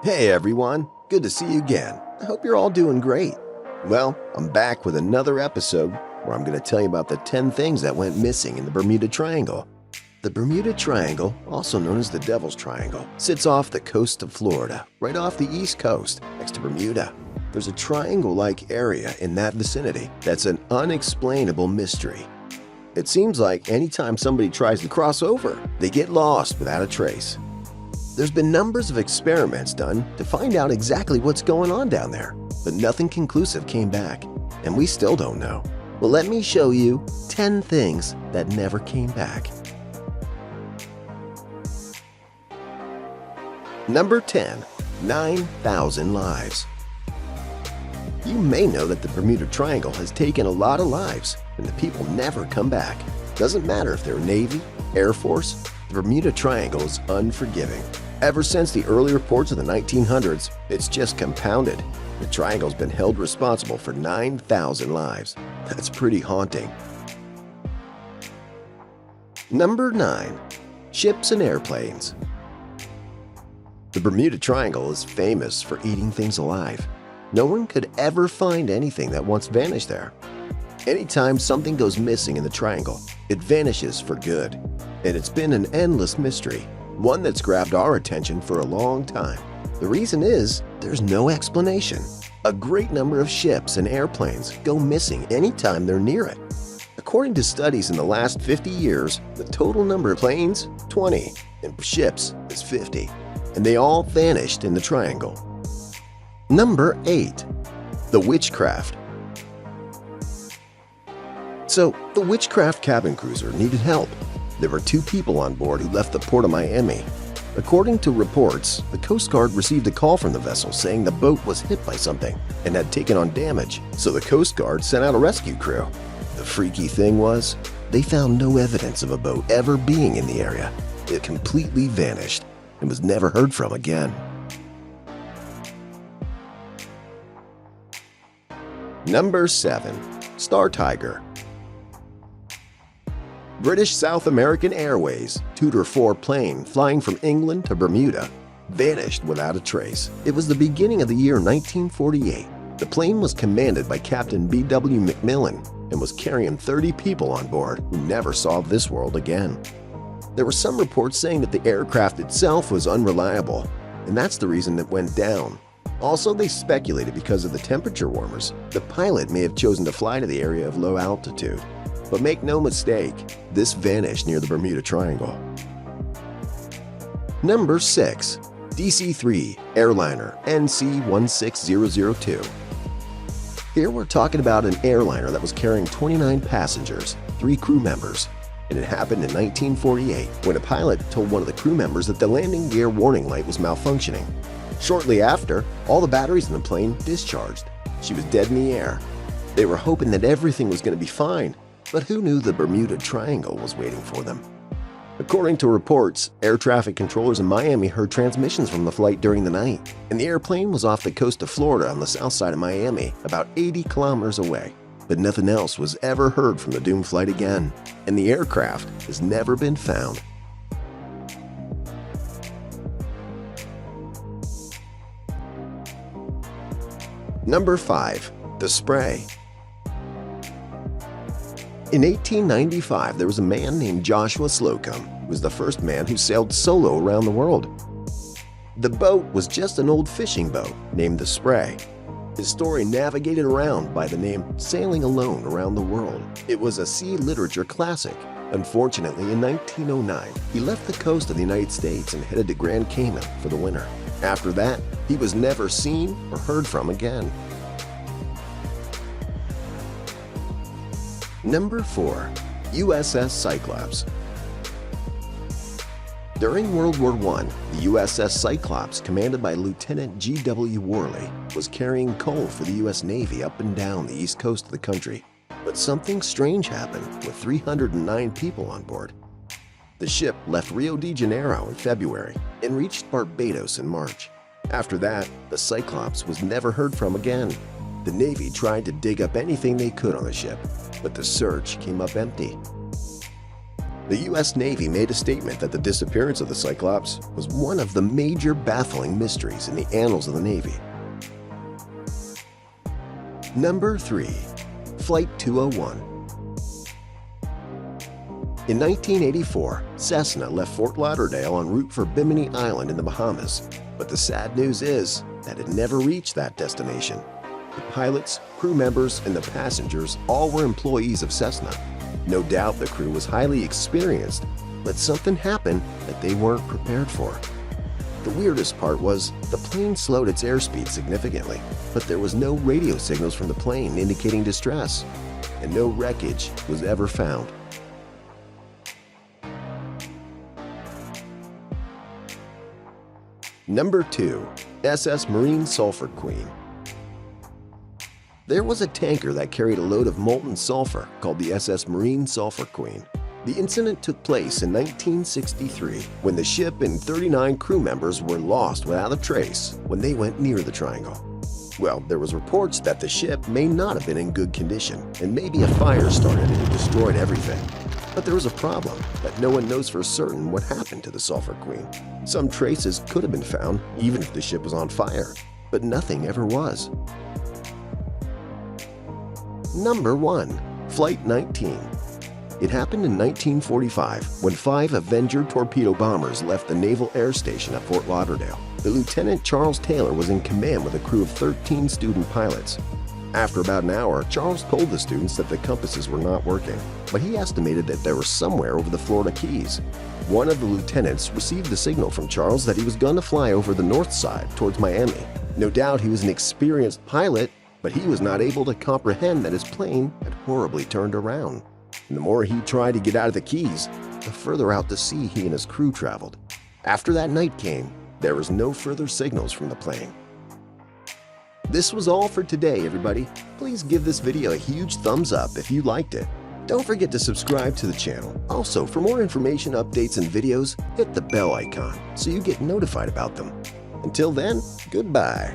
Hey everyone, good to see you again. I hope you're all doing great. Well, I'm back with another episode where I'm going to tell you about the 10 things that went missing in the Bermuda Triangle. The Bermuda Triangle, also known as the Devil's Triangle, sits off the coast of Florida, right off the east coast, next to Bermuda. There's a triangle-like area in that vicinity that's an unexplainable mystery. It seems like anytime somebody tries to cross over, they get lost without a trace. There's been numbers of experiments done to find out exactly what's going on down there, but nothing conclusive came back, and we still don't know. Well, let me show you 10 things that never came back. Number 10. 9,000 lives. You may know that the Bermuda Triangle has taken a lot of lives, and the people never come back. Doesn't matter if they're Navy, Air Force, the Bermuda Triangle is unforgiving. Ever since the early reports of the 1900s, it's just compounded. The triangle's been held responsible for 9,000 lives. That's pretty haunting. Number 9. Ships and airplanes. The Bermuda Triangle is famous for eating things alive. No one could ever find anything that once vanished there. Anytime something goes missing in the triangle, it vanishes for good. And it's been an endless mystery, one that's grabbed our attention for a long time. The reason is, there's no explanation. A great number of ships and airplanes go missing anytime they're near it. According to studies in the last 50 years, the total number of planes, 20, and ships is 50, and they all vanished in the triangle. Number 8. The Witchcraft. So, the Witchcraft cabin cruiser needed help. There were 2 people on board who left the port of Miami. According to reports, the Coast Guard received a call from the vessel saying the boat was hit by something and had taken on damage, so the Coast Guard sent out a rescue crew. The freaky thing was, they found no evidence of a boat ever being in the area. It completely vanished and was never heard from again. Number 7. Star Tiger. British South American Airways Tudor 4 plane flying from England to Bermuda vanished without a trace. It was the beginning of the year 1948. The plane was commanded by Captain B.W. McMillan and was carrying 30 people on board who never saw this world again. There were some reports saying that the aircraft itself was unreliable, and that's the reason it went down. Also, they speculated because of the temperature warmers, the pilot may have chosen to fly to the area of low altitude. But make no mistake, this vanished near the Bermuda Triangle. Number 6. DC-3 Airliner NC-16002. Here we're talking about an airliner that was carrying 29 passengers, 3 crew members, and it happened in 1948 when a pilot told one of the crew members that the landing gear warning light was malfunctioning. Shortly after, all the batteries in the plane discharged. She was dead in the air. They were hoping that everything was going to be fine, but who knew the Bermuda Triangle was waiting for them? According to reports, air traffic controllers in Miami heard transmissions from the flight during the night, and the airplane was off the coast of Florida on the south side of Miami, about 80 kilometers away. But nothing else was ever heard from the doomed flight again, and the aircraft has never been found. Number 5. The Spray. In 1895, there was a man named Joshua Slocum who was the first man who sailed solo around the world. The boat was just an old fishing boat named the Spray. His story navigated around by the name Sailing Alone Around the World. It was a sea literature classic. Unfortunately, in 1909, he left the coast of the United States and headed to Grand Cayman for the winter. After that, he was never seen or heard from again. Number 4. USS Cyclops. During World War I, the USS Cyclops, commanded by Lieutenant G.W. Worley, was carrying coal for the U.S. Navy up and down the east coast of the country. But something strange happened with 309 people on board. The ship left Rio de Janeiro in February and reached Barbados in March. After that, the Cyclops was never heard from again. The Navy tried to dig up anything they could on the ship, but the search came up empty. The U.S. Navy made a statement that the disappearance of the Cyclops was one of the major baffling mysteries in the annals of the Navy. Number 3. Flight 201. In 1984, Cessna left Fort Lauderdale en route for Bimini Island in the Bahamas, but the sad news is that it never reached that destination. The pilots, crew members, and the passengers all were employees of Cessna. No doubt the crew was highly experienced, but something happened that they weren't prepared for. The weirdest part was the plane slowed its airspeed significantly, but there was no radio signals from the plane indicating distress, and no wreckage was ever found. Number 2. SS Marine Sulphur Queen. There was a tanker that carried a load of molten sulfur called the SS Marine Sulphur Queen. The incident took place in 1963 when the ship and 39 crew members were lost without a trace when they went near the triangle. Well, there was reports that the ship may not have been in good condition and maybe a fire started and it destroyed everything. But there was a problem that no one knows for certain what happened to the Sulphur Queen. Some traces could have been found even if the ship was on fire, but nothing ever was. Number 1. Flight 19. It happened in 1945 when 5 Avenger torpedo bombers left the Naval Air Station at Fort Lauderdale. The Lieutenant Charles Taylor was in command with a crew of 13 student pilots. After about an hour, Charles told the students that the compasses were not working, but he estimated that they were somewhere over the Florida Keys. One of the lieutenants received the signal from Charles that he was going to fly over the north side towards Miami. No doubt he was an experienced pilot, but he was not able to comprehend that his plane had horribly turned around. And the more he tried to get out of the Keys, the further out to sea he and his crew traveled. After that night came, there was no further signals from the plane. This was all for today, everybody. Please give this video a huge thumbs up if you liked it. Don't forget to subscribe to the channel. Also, for more information, updates, and videos, hit the bell icon so you get notified about them. Until then, goodbye.